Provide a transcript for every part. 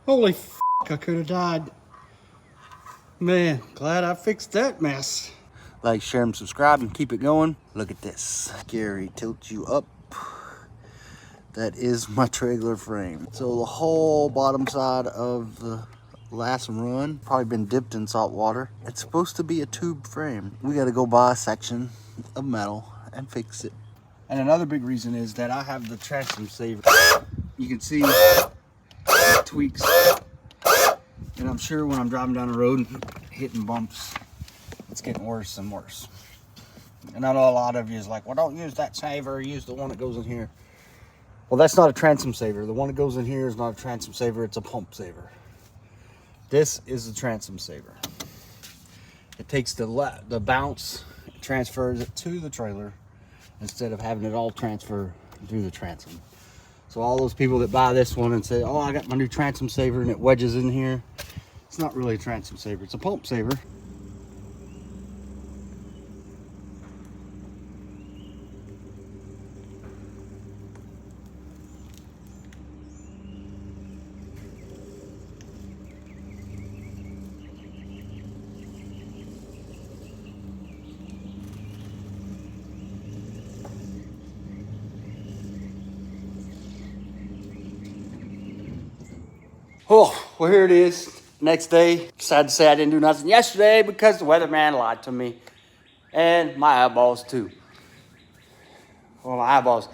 Holy f***, I could have died. Man, glad I fixed that mess. Like, share, and subscribe, and keep it going. Look at this. Gary tilts you up. That is my trailer frame. So the whole bottom side of the last run probably been dipped in salt water. It's supposed to be a tube frame. We got to go buy a section of metal and fix it. And another big reason is that I have the transom saver. You can see the tweaks. And I'm sure when I'm driving down the road and hitting bumps, it's getting worse and worse. And I know a lot of you is like, well, don't use that saver, use the one that goes in here. Well, that's not a transom saver. The one that goes in here is not a transom saver, it's a pump saver. This is a transom saver. It takes the bounce, transfers it to the trailer instead of having it all transfer through the transom. So all those people that buy this one and say, oh, I got my new transom saver and it wedges in here, it's not really a transom saver, it's a pump saver. Oh, well, here it is. Next day, decided to say I didn't do nothing yesterday because the weatherman lied to me. And my eyeballs, too. Well, my eyeballs,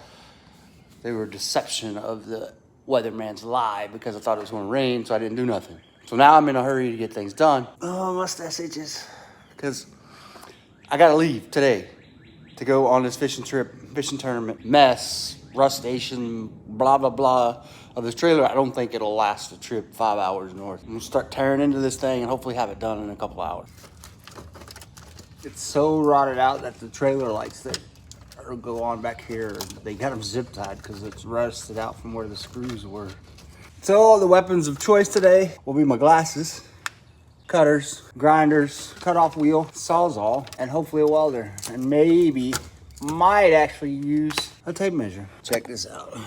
they were a deception of the weatherman's lie because I thought it was going to rain, so I didn't do nothing. So now I'm in a hurry to get things done. Oh, my mustache itches. Because I got to leave today to go on this fishing trip, fishing tournament mess, rustation, blah, blah, blah of this trailer. I don't think it'll last the trip 5 hours north. I'm gonna start tearing into this thing and hopefully have it done in a couple hours. It's so rotted out that the trailer lights that go on back here, they got them zip tied because it's rusted out from where the screws were. So the weapons of choice today will be my glasses, cutters, grinders, cut-off wheel, sawzall, and hopefully a welder. And maybe, might actually use a tape measure. Check this out.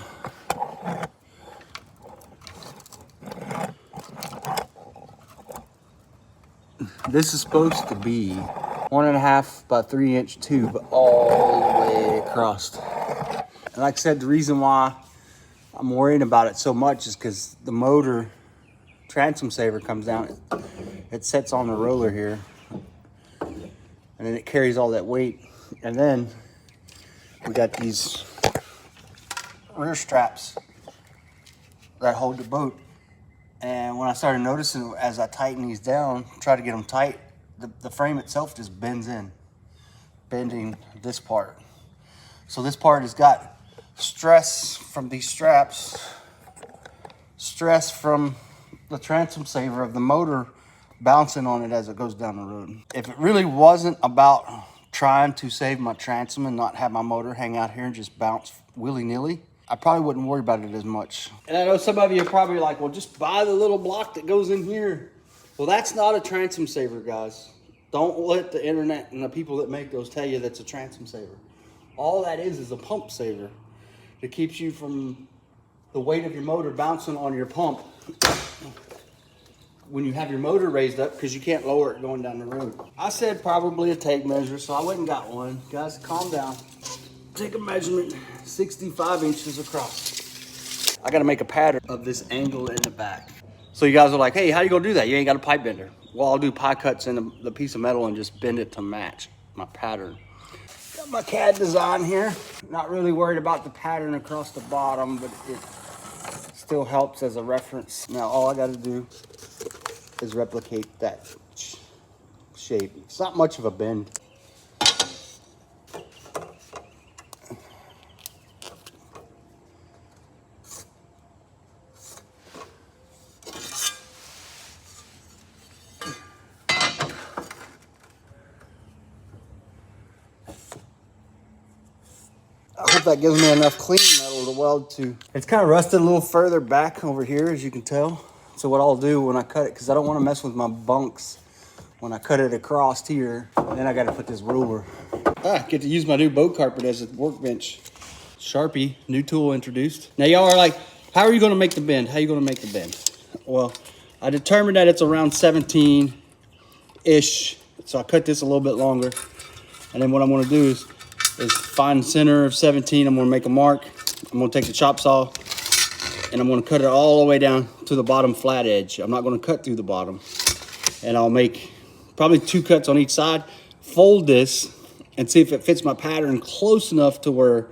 This is supposed to be 1.5 by 3 inch tube all the way across. And like I said, the reason why I'm worrying about it so much is because the motor transom saver comes down. It sets on the roller here, and then it carries all that weight. And then we got these rear straps that hold the boat. And when I started noticing, as I tighten these down, try to get them tight, the frame itself just bends in, bending this part. So this part has got stress from these straps, stress from the transom saver of the motor bouncing on it as it goes down the road. If it really wasn't about trying to save my transom and not have my motor hang out here and just bounce willy-nilly, I probably wouldn't worry about it as much. And I know some of you are probably like, well, just buy the little block that goes in here. Well, that's not a transom saver, guys. Don't let the internet and the people that make those tell you that's a transom saver. All that is a pump saver that keeps you from the weight of your motor bouncing on your pump when you have your motor raised up, because you can't lower it going down the road. I said probably a tape measure, so I went and got one. Guys, calm down. Take a measurement, 65 inches across. I gotta make a pattern of this angle in the back. So you guys are like, hey, how you gonna do that? You ain't got a pipe bender. Well, I'll do pie cuts in the piece of metal and just bend it to match my pattern. Got my CAD design here. Not really worried about the pattern across the bottom, but it still helps as a reference. Now all I gotta do is replicate that shape. It's not much of a bend. I hope that gives me enough clean metal to weld to. It's kind of rusted a little further back over here, as you can tell. So what I'll do when I cut it, because I don't want to mess with my bunks when I cut it across here, and then I got to put this ruler. Get to use my new boat carpet as a workbench. Sharpie, new tool introduced. Now y'all are like, how are you going to make the bend? How are you going to make the bend? Well, I determined that it's around 17-ish. So I cut this a little bit longer. And then what I'm gonna do is find the center of 17. I'm gonna make a mark. I'm gonna take the chop saw and I'm gonna cut it all the way down to the bottom flat edge. I'm not gonna cut through the bottom. And I'll make probably 2 cuts on each side, fold this, and see if it fits my pattern close enough to where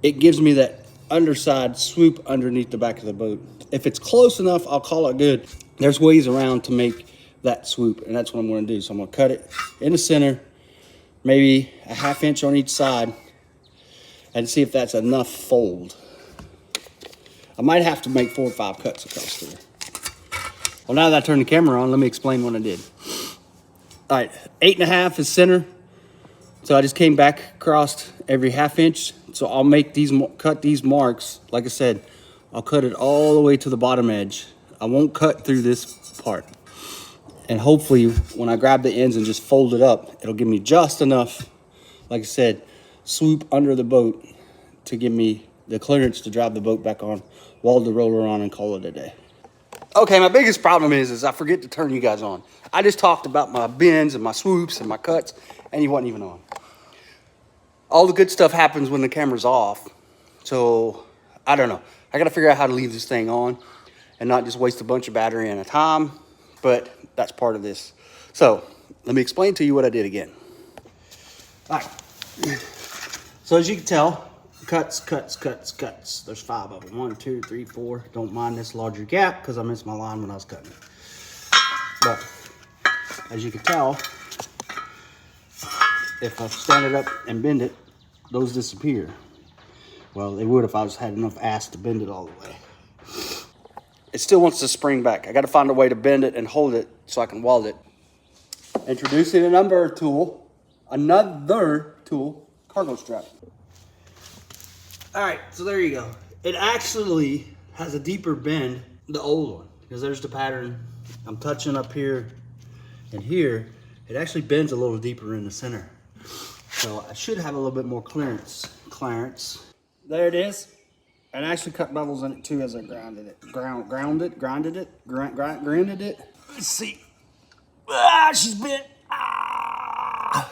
it gives me that underside swoop underneath the back of the boat. If it's close enough, I'll call it good. There's ways around to make that swoop, and that's what I'm gonna do. So I'm gonna cut it in the center, maybe a 1/2 inch on each side, and see if that's enough fold. I might have to make 4 or 5 cuts across there. Well, now that I turned the camera on, let me explain what I did. All right, 8.5 is center. So I just came back across every 1/2 inch. So I'll make these, cut these marks. Like I said, I'll cut it all the way to the bottom edge. I won't cut through this part. And hopefully when I grab the ends and just fold it up, it'll give me just enough, like I said, swoop under the boat to give me the clearance to drive the boat back on, weld the roller on, and call it a day. Okay, my biggest problem is I forget to turn you guys on. I just talked about my bends and my swoops and my cuts, and you wasn't even on. All the good stuff happens when the camera's off. So, I don't know. I gotta figure out how to leave this thing on and not just waste a bunch of battery and a time, but that's part of this. So, let me explain to you what I did again. All right. So, as you can tell, cuts. There's 5 of them. 1, 2, 3, 4. Don't mind this larger gap because I missed my line when I was cutting it. But as you can tell, if I stand it up and bend it, those disappear. Well, they would if I had enough ass to bend it all the way. It still wants to spring back. I got to find a way to bend it and hold it so I can weld it. Introducing another tool, cargo strap. All right, so there you go. It actually has a deeper bend, the old one, because there's the pattern. I'm touching up here and here. It actually bends a little deeper in the center. So I should have a little bit more clearance. There it is. And I actually cut bevels in it too as I grounded it. Grounded it. Let's see. Ah, she's bent. Ah.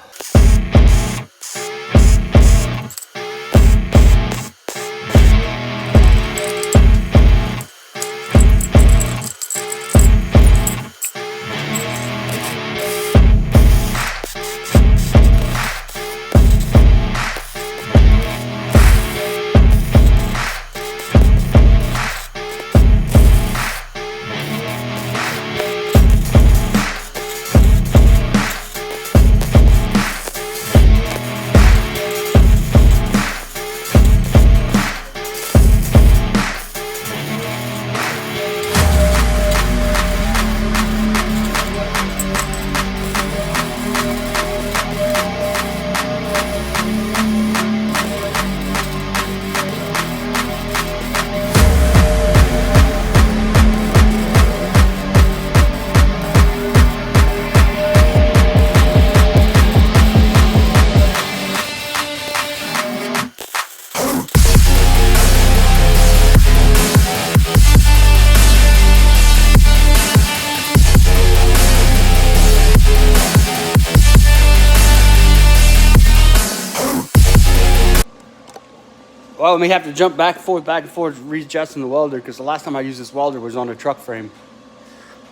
Well, we have to jump back and forth, readjusting the welder, because the last time I used this welder was on a truck frame.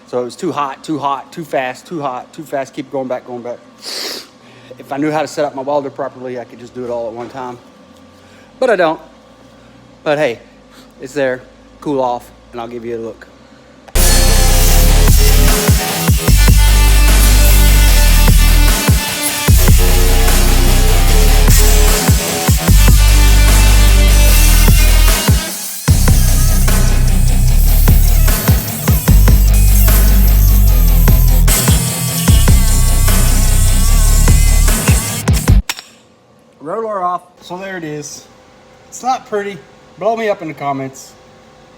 So it was too hot, too fast, keep going back. If I knew how to set up my welder properly, I could just do it all at one time. But I don't. But hey, it's there, cool off, and I'll give you a look. Roller off, so there it is. It's not pretty. Blow me up in the comments.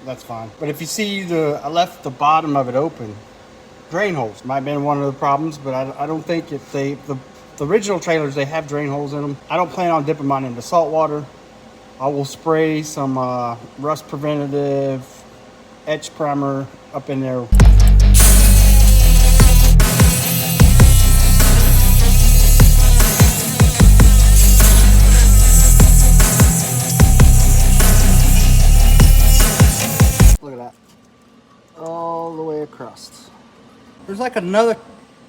That's fine. But if you see I left the bottom of it open. Drain holes might have been one of the problems, but I don't think if the original trailers, they have drain holes in them. I don't plan on dipping mine into salt water. I will spray some rust preventative etch primer up in there. Look at that. All the way across. There's like another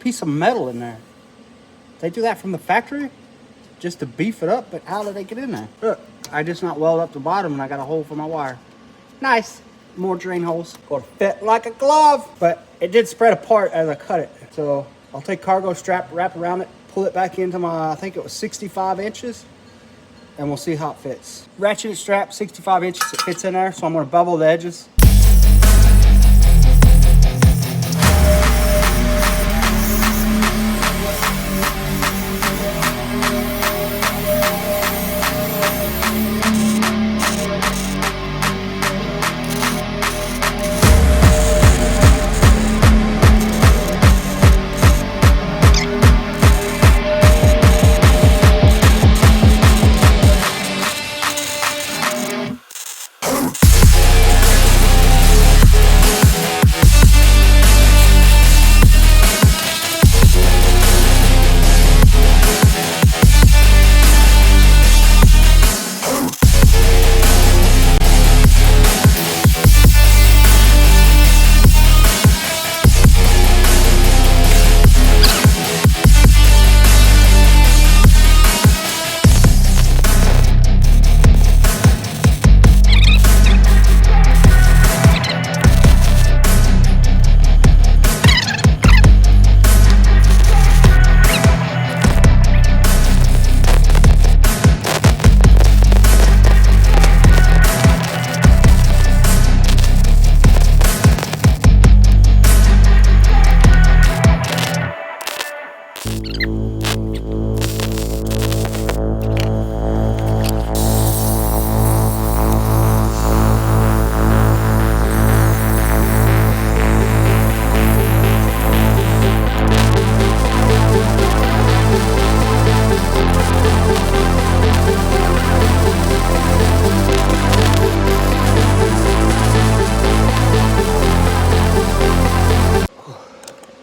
piece of metal in there. They do that from the factory just to beef it up, but how did they get in there? Look, I just not weld up the bottom and I got a hole for my wire. Nice. More drain holes. Gonna fit like a glove. But it did spread apart as I cut it. So I'll take cargo strap, wrap around it, pull it back into my, I think it was 65 inches. And we'll see how it fits. Ratchet strap, 65 inches, it fits in there. So I'm gonna bevel the edges.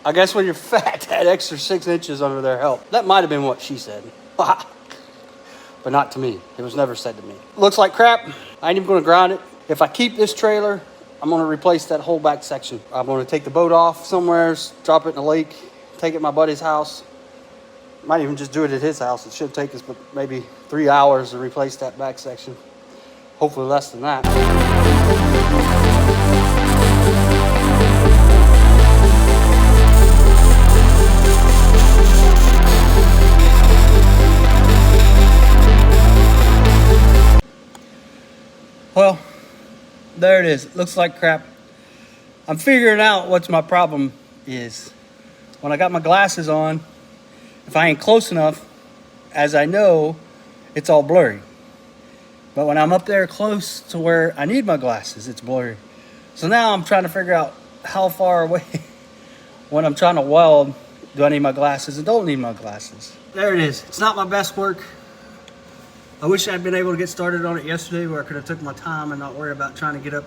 I guess when you're fat, that extra 6 inches under there help. That might have been what she said. But not to me. It was never said to me. Looks like crap. I ain't even gonna grind it. If I keep this trailer, I'm gonna replace that whole back section. I'm gonna take the boat off somewhere, drop it in a lake, take it to my buddy's house. Might even just do it at his house. It should take us maybe 3 hours to replace that back section. Hopefully less than that. Well, there it is. It looks like crap. I'm figuring out what's my problem is. When I got my glasses on, if I ain't close enough, as I know, it's all blurry. But when I'm up there close to where I need my glasses, it's blurry. So now I'm trying to figure out how far away when I'm trying to weld, do I need my glasses and don't need my glasses. There it is. It's not my best work. I wish I'd been able to get started on it yesterday where I could have took my time and not worry about trying to get up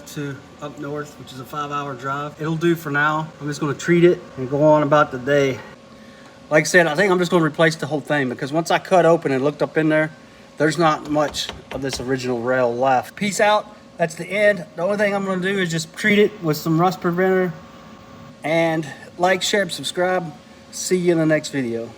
north, which is a 5-hour drive. It'll do for now. I'm just gonna treat it and go on about the day. Like I said, I think I'm just gonna replace the whole thing because once I cut open and looked up in there, there's not much of this original rail left. Peace out, that's the end. The only thing I'm gonna do is just treat it with some rust preventer and like, share, subscribe. See you in the next video.